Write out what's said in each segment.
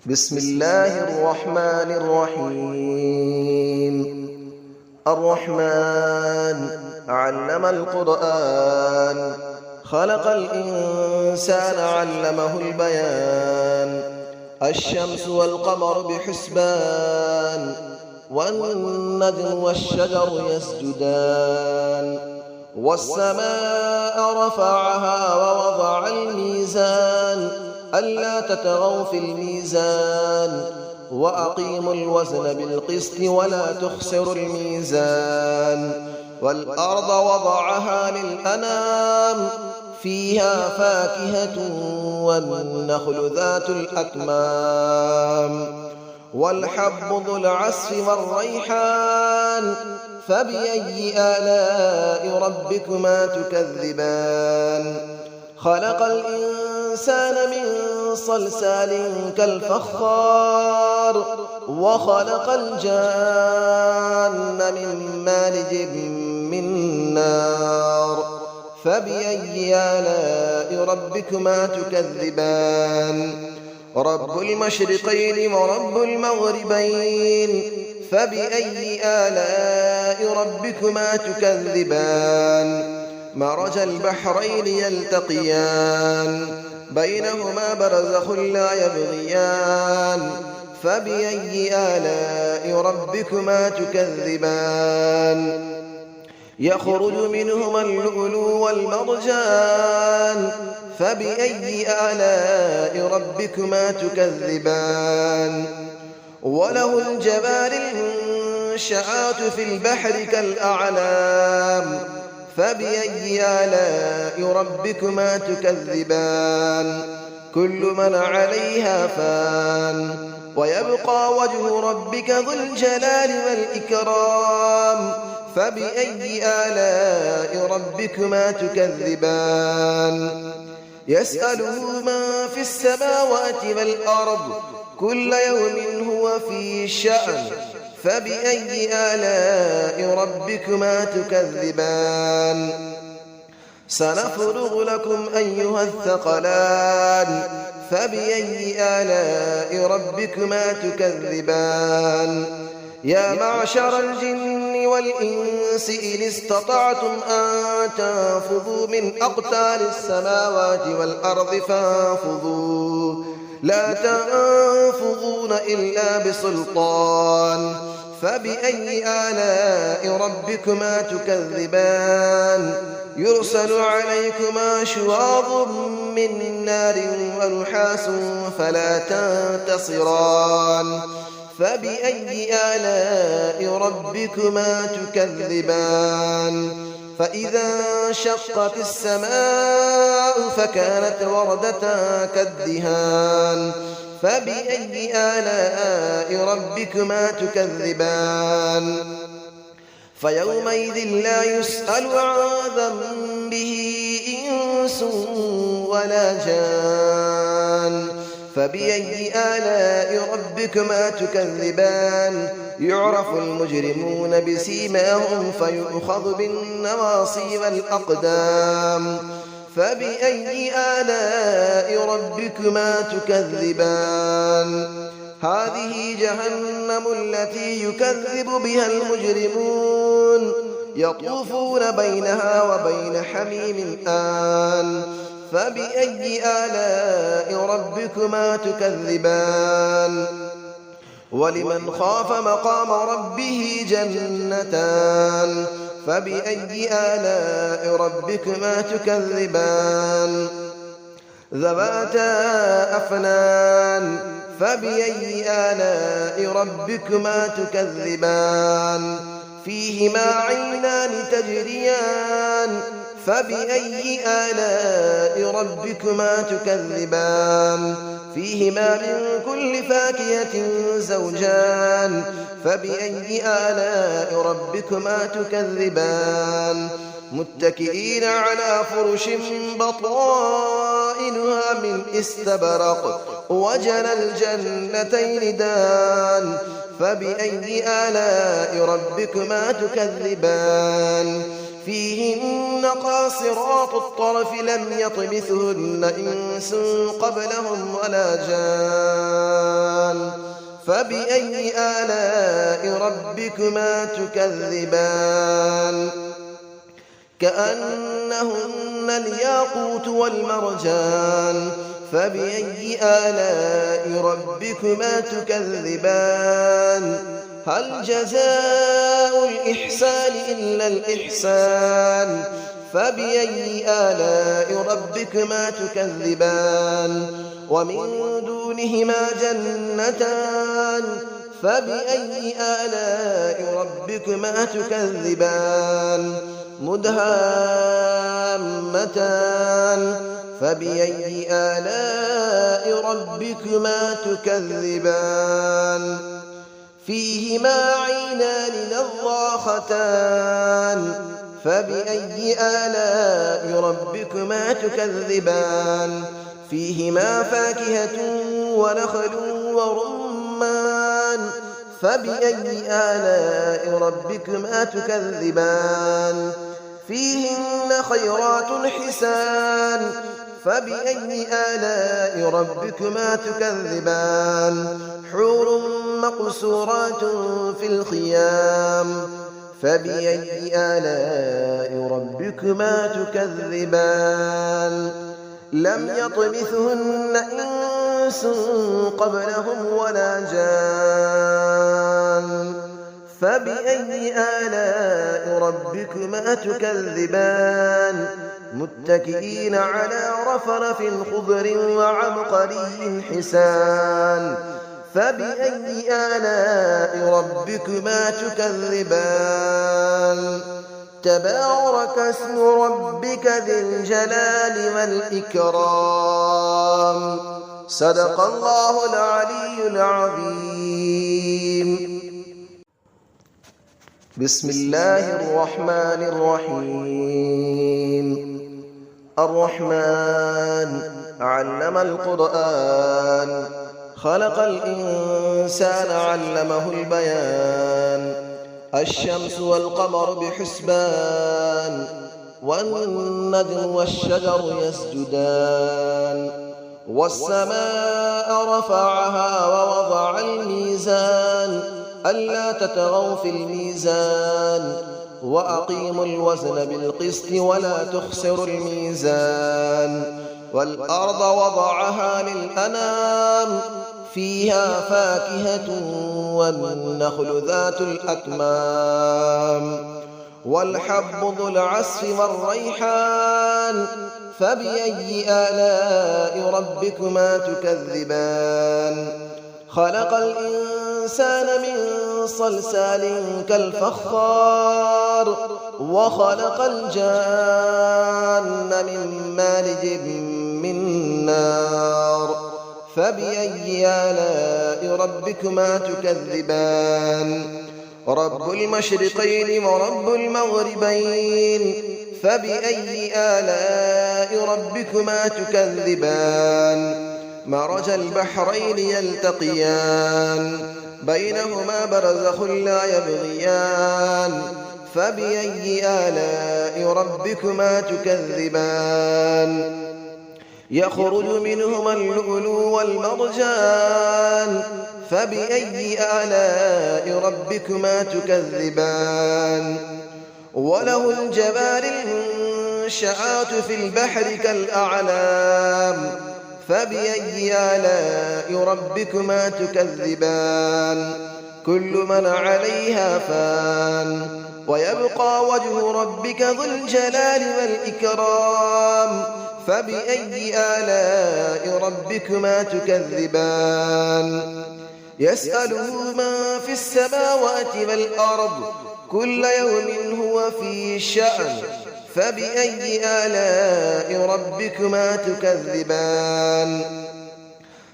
بسم الله الرحمن الرحيم. الرحمن علم القرآن، خلق الإنسان علمه البيان. الشمس والقمر بحسبان، والنجم والشجر يسجدان. والسماء رفعها ووضع الميزان، ألا تطغوا في الميزان، وأقيموا الوزن بالقسط ولا تخسروا الميزان. والأرض وضعها للأنام، فيها فاكهة والنخل ذات الأكمام، والحب ذو العصف والريحان. فبأي آلاء ربكما تكذبان؟ خلق الإنسان من صلصال كالفخار، وخلق الجان من مارج من نار. فبأي آلاء ربكما تكذبان؟ رب المشرقين ورب المغربين. فبأي آلاء ربكما تكذبان؟ مرج البحرين يلتقيان، بينهما برزخ لا يبغيان. فبأي آلاء ربكما تكذبان؟ يخرج منهما اللؤلؤ والمرجان. فبأي آلاء ربكما تكذبان؟ وله الجوار المنشآت في البحر كالأعلام. فبأي آلاء ربكما تكذبان؟ كل من عليها فان، ويبقى وجه ربك ذو الجلال والإكرام. فبأي آلاء ربكما تكذبان؟ يسأله من في السماوات والأرض، كل يوم هو في شأن. فبأي آلاء ربكما تكذبان؟ سنفرغ لكم أيها الثقلان. فبأي آلاء ربكما تكذبان؟ يا معشر الجن والإنس إن استطعتم أن تنفذوا من أقطار السماوات والأرض فانفذوا، لا تنفذون إلا بسلطان. فبأي آلاء ربكما تكذبان؟ يرسل عليكما شواظ من نار ونحاس فلا تنتصران. فبأي آلاء ربكما تكذبان؟ فإذا انشقت السماء فكانت وردة كالدهان. فبأي آلاء ربكما تكذبان؟ فيومئذ لا يسأل عن ذنبه إنس ولا جان. فبأي آلاء ربكما تكذبان؟ يعرف المجرمون بسيماهم فيؤخذ بالنواصي والأقدام. فبأي آلاء ربكما تكذبان؟ هذه جهنم التي يكذب بها المجرمون، يطوفون بينها وبين حميم آن. فبأي آلاء ربكما تكذبان؟ ولمن خاف مقام ربه جنتان. فبأي آلاء ربكما تكذبان؟ ذواتا أفنان. فبأي آلاء ربكما تكذبان؟ فيهما عينان تجريان. فبأي آلاء ربكما تكذبان؟ فيهما من كل فاكهة زوجان. فبأي آلاء ربكما تكذبان؟ متكئين على فرش بطائنها من استبرق، وجنى الجنتين دان. فبأي آلاء ربكما تكذبان؟ فيهن قاصرات الطرف لم يطمثهن إنس قبلهم ولا جان. فبأي آلاء ربكما تكذبان كأنهن الياقوت والمرجان فبأي آلاء ربكما تكذبان هل جزاء الإحسان إلا الإحسان فبأي آلاء ربكما تكذبان ومن دونهما جنتان فبأي آلاء ربكما تكذبان مدهامتان فبأي آلاء ربكما تكذبان فيهما عينان نضاختان فبأي آلاء ربكما تكذبان فيهما فاكهة ونخل ورمان فبأي آلاء ربكما تكذبان فيهن خيرات حسان فبأي آلاء ربكما تكذبان حور مقصورات في الخيام فبأي آلاء ربكما تكذبان لم يطمثهن إنس قبلهم ولا جان فبأي آلاء ربكما تكذبان متكئين على رفرف خضر وعبقري حسان فبأي آلاء ربكما تكذبان تبارك اسم ربك ذي الجلال والإكرام صدق الله العلي العظيم بسم الله الرحمن الرحيم الرحمن علم القرآن خلق الإنسان علمه البيان الشمس والقمر بحسبان والنجم والشجر يسجدان والسماء رفعها ووضع الميزان ألا تطغوا في الميزان وأقيموا الوزن بالقسط ولا تخسروا الميزان والأرض وضعها للأنام فيها فاكهة والنخل ذات الأكمام والحب ذو العصف والريحان فبأي آلاء ربكما تكذبان خلق الإنسان من صلصال كالفخار وخلق الجان من مارج من نار فبأي آلاء ربكما تكذبان رب المشرقين ورب المغربين فبأي آلاء ربكما تكذبان مرج البحرين يلتقيان بينهما برزخ لا يبغيان فبأي آلاء ربكما تكذبان يخرج منهما اللؤلؤ والمرجان فبأي آلاء ربكما تكذبان وله الجبال المنشآت في البحر كالأعلام فبأي آلاء ربكما تكذبان كل من عليها فان ويبقى وجه ربك ذو الجلال والإكرام فبأي آلاء ربكما تكذبان يسأله من في السماوات والأرض كل يوم هو في شأن فبأي آلاء ربكما تكذبان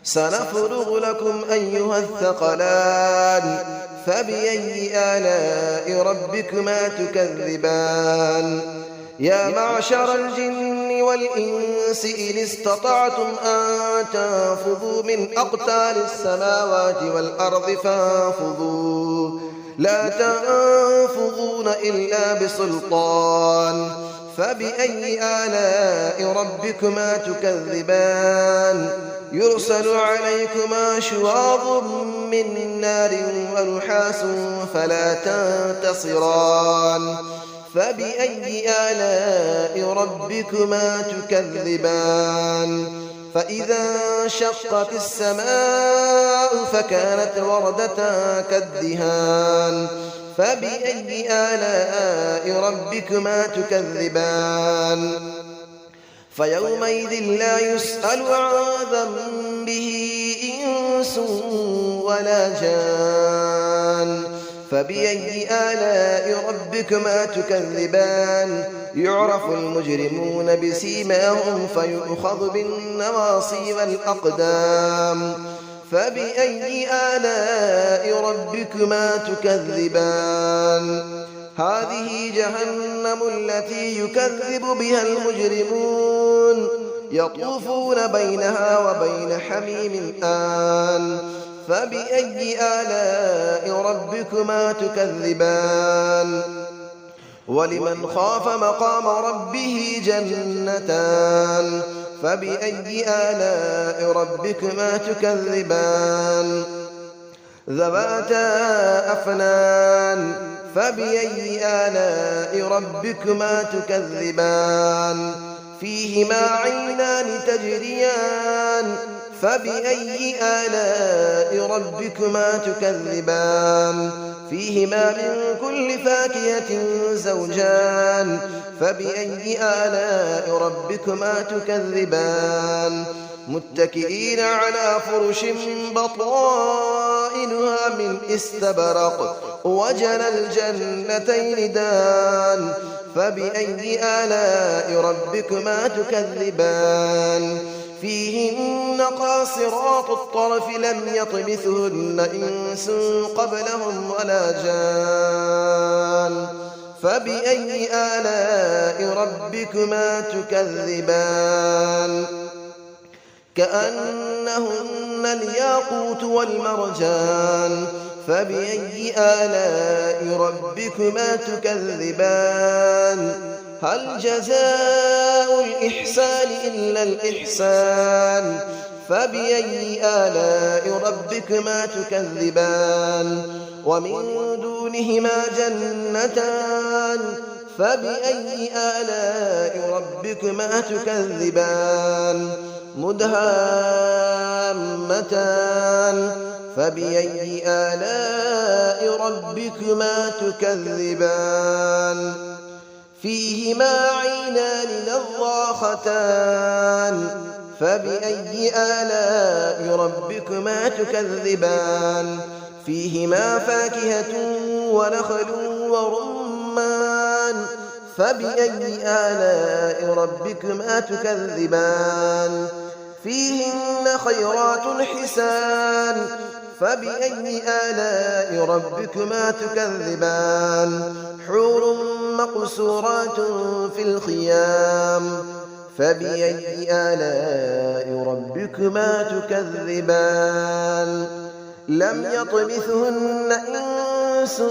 سنفرغ لكم أيها الثقلان فبأي آلاء ربكما تكذبان يا معشر الجن والإنس إن استطعتم أن تنفذوا من أقطار السماوات والأرض فانفذوا لا تنفذون إلا بسلطان فبأي آلاء ربكما تكذبان يرسل عليكما شواظ من نار ونحاس فلا تنتصران فبأي آلاء ربكما تكذبان فإذا انشقت السماء فكانت وردة كالدهان فبأي آلاء ربكما تكذبان فيومئذ لا يسأل عن ذنبه إنس ولا جان فبأي آلاء ربكما تكذبان يعرف المجرمون بسيماهم فيؤخذ بالنواصي والأقدام فبأي آلاء ربكما تكذبان هذه جهنم التي يكذب بها المجرمون يطوفون بينها وبين حميم آن فبأي آلاء ربكما تكذبان ولمن خاف مقام ربه جنتان فبأي آلاء ربكما تكذبان ذواتا أفنان فبأي آلاء ربكما تكذبان فيهما عينان تجريان فبأي آلاء ربكما تكذبان فيهما من كل فاكهة زوجان فبأي آلاء ربكما تكذبان متكئين على فرش بطائنها من استبرق وجنى الجنتين دان فبأي آلاء ربكما تكذبان فيهن قاصرات الطرف لم يطمثهن إنس قبلهم ولا جان فبأي آلاء ربكما تكذبان كأنهن الياقوت والمرجان فبأي آلاء ربكما تكذبان هل جزاء الإحسان إلا الإحسان فبأي آلاء ربكما تكذبان ومن دونهما جنتان فبأي آلاء ربكما تكذبان مدهامتان فبأي آلاء ربكما تكذبان فيهما عينان نضاختان فبأي آلاء ربكما تكذبان فيهما فاكهة ونخل ورمان فبأي آلاء ربكما تكذبان فيهن خيرات حسان فبأي آلاء ربكما تكذبان حور مقصورات في الخيام فبأي آلاء ربكما تكذبان لم يطمثهن إنس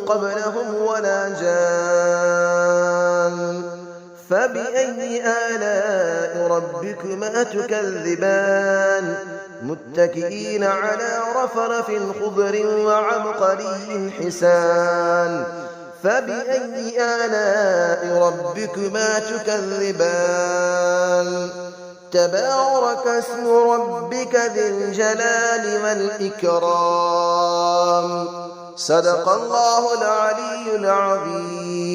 قبلهم ولا جان فبأي آلاء ربكما تكذبان متكئين على رفرف خضر وعبقري حسان فبأي آلاء ربكما تكذبان تبارك اسم ربك ذي الجلال والإكرام صدق الله العلي العظيم.